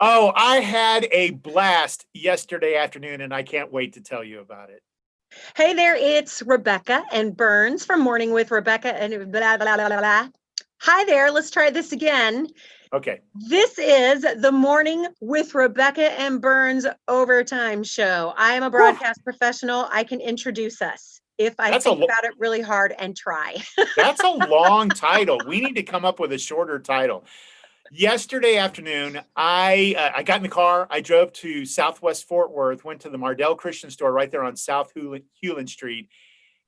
Oh, I had a blast yesterday afternoon, and I can't wait to tell you about it. Hey there, it's Rebecca and Burns from Morning with Rebecca and blah, blah, blah, blah, blah. Hi there, let's try this again. Okay. This is the Morning with Rebecca and Burns overtime show. I am a Whew, broadcast professional. I can introduce us if I that's a think about it really hard and try. that's a long title. We need to come up with a shorter title. Yesterday afternoon, I got in the car. I drove to Southwest Fort Worth, went to the Mardell Christian store right there on South Hewlin Street,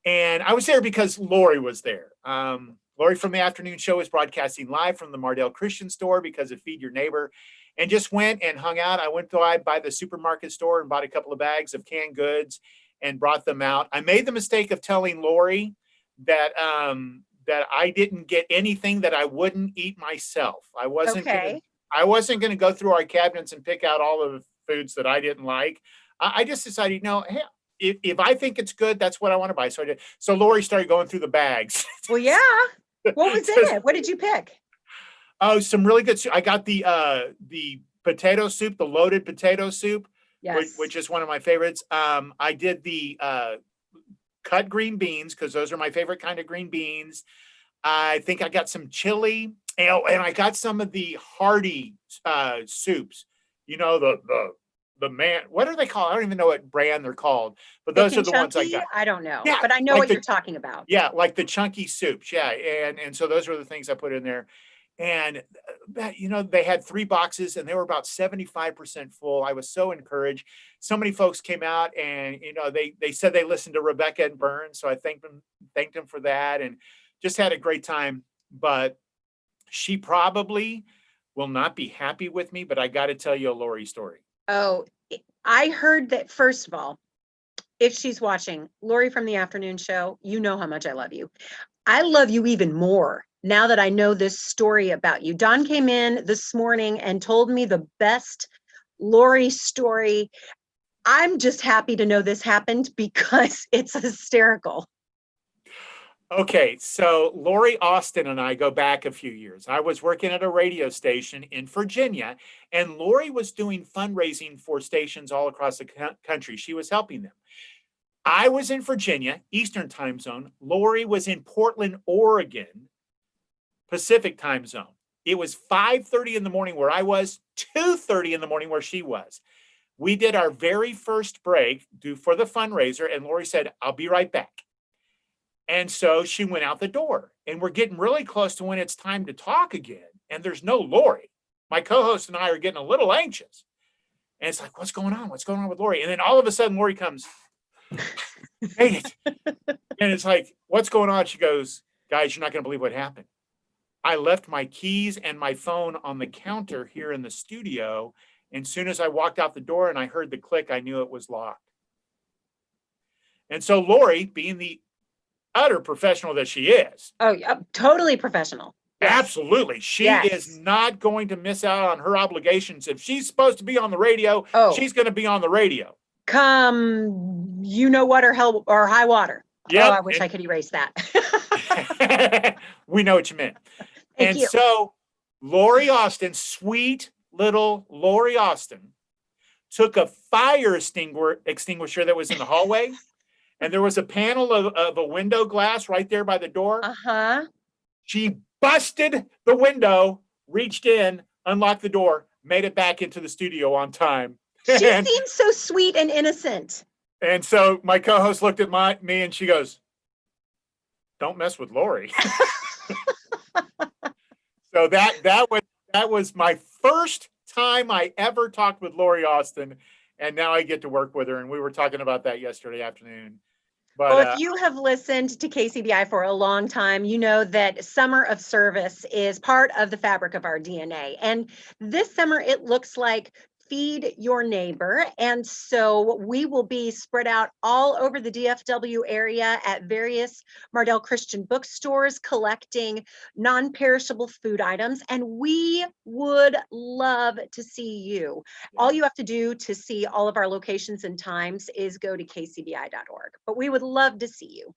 and I was there because Lauree was there. Lauree from the afternoon show is broadcasting live from the Mardell Christian store because of Feed Your Neighbor, and just went and hung out. I went by the supermarket store and bought a couple of bags of canned goods and brought them out. I made the mistake of telling Lauree that I didn't get anything that I wouldn't eat myself. Okay. I wasn't gonna go through our cabinets and pick out all of the foods that I didn't like. I just decided, hey, if I think it's good, that's what I want to buy. So I did. So Lauree started going through the bags. Well, yeah. What was in it? What did you pick? Oh, some really good soup. I got the potato soup, the loaded potato soup, Yes. which is one of my favorites. I did the cut green beans because those are my favorite kind of green beans. I think I got some chili, and I got some of the hearty soups. You know, the man, what are they called? I don't even know what brand they're called, but Thick those are and the ones I chunky? got. I don't know, Yeah, but I know like what the you're talking about. yeah, like the chunky soups. Yeah, and so those were the things I put in there. And that, they had 3 boxes and they were about 75% full. I was so encouraged. So many folks came out and they said they listened to Rebecca and Burns, so I thanked them for that, and just had a great time. But she probably will not be happy with me, but I got to tell you a Lauree story. Oh, I heard that, first of all, if she's watching, Lauree from the afternoon show, you know how much I love you. I love you even more now that I know this story about you. Don came in this morning and told me the best Lauree story. I'm just happy to know this happened because it's hysterical. Okay, so Lauree Austin and I go back a few years. I was working at a radio station in Virginia, and Lauree was doing fundraising for stations all across the country. She was helping them. I was in Virginia, Eastern time zone. Lauree was in Portland, Oregon, Pacific time zone. It was 5:30 in the morning where I was, 2:30 in the morning where she was. We did our very first break for the fundraiser, and Lauree said, "I'll be right back." And so she went out the door, and we're getting really close to when it's time to talk again. And there's no Lauree. My co-host and I are getting a little anxious. And it's like, what's going on? What's going on with Lauree? And then all of a sudden, Lauree comes, made it. And it's like, what's going on? She goes, guys, you're not going to believe what happened. I left my keys and my phone on the counter here in the studio. And as soon as I walked out the door and I heard the click, I knew it was locked. And so Lauree, being the utter professional that she is. Oh, yeah, totally professional. Yes. Absolutely. She is not going to miss out on her obligations. If she's supposed to be on the radio, she's going to be on the radio. Come, you know what, or hell or high water. Yeah. Oh, I wish I could erase that. We know what you meant. Thank you. So Lauree Austin, sweet little Lauree Austin, took a fire extinguisher that was in the hallway. And there was a panel of a window glass right there by the door. Uh-huh. She busted the window, reached in, unlocked the door, made it back into the studio on time. She seems so sweet and innocent. And so my co-host looked at me and she goes, "Don't mess with Lauree." So that was my first time I ever talked with Lauree Austin. And now I get to work with her. And we were talking about that yesterday afternoon. But, well, if you have listened to KCBI for a long time, you know that summer of service is part of the fabric of our DNA. And this summer, it looks like Feed Your Neighbor. And so we will be spread out all over the DFW area at various Mardell Christian bookstores collecting non-perishable food items. And we would love to see you. All you have to do to see all of our locations and times is go to kcbi.org. But we would love to see you.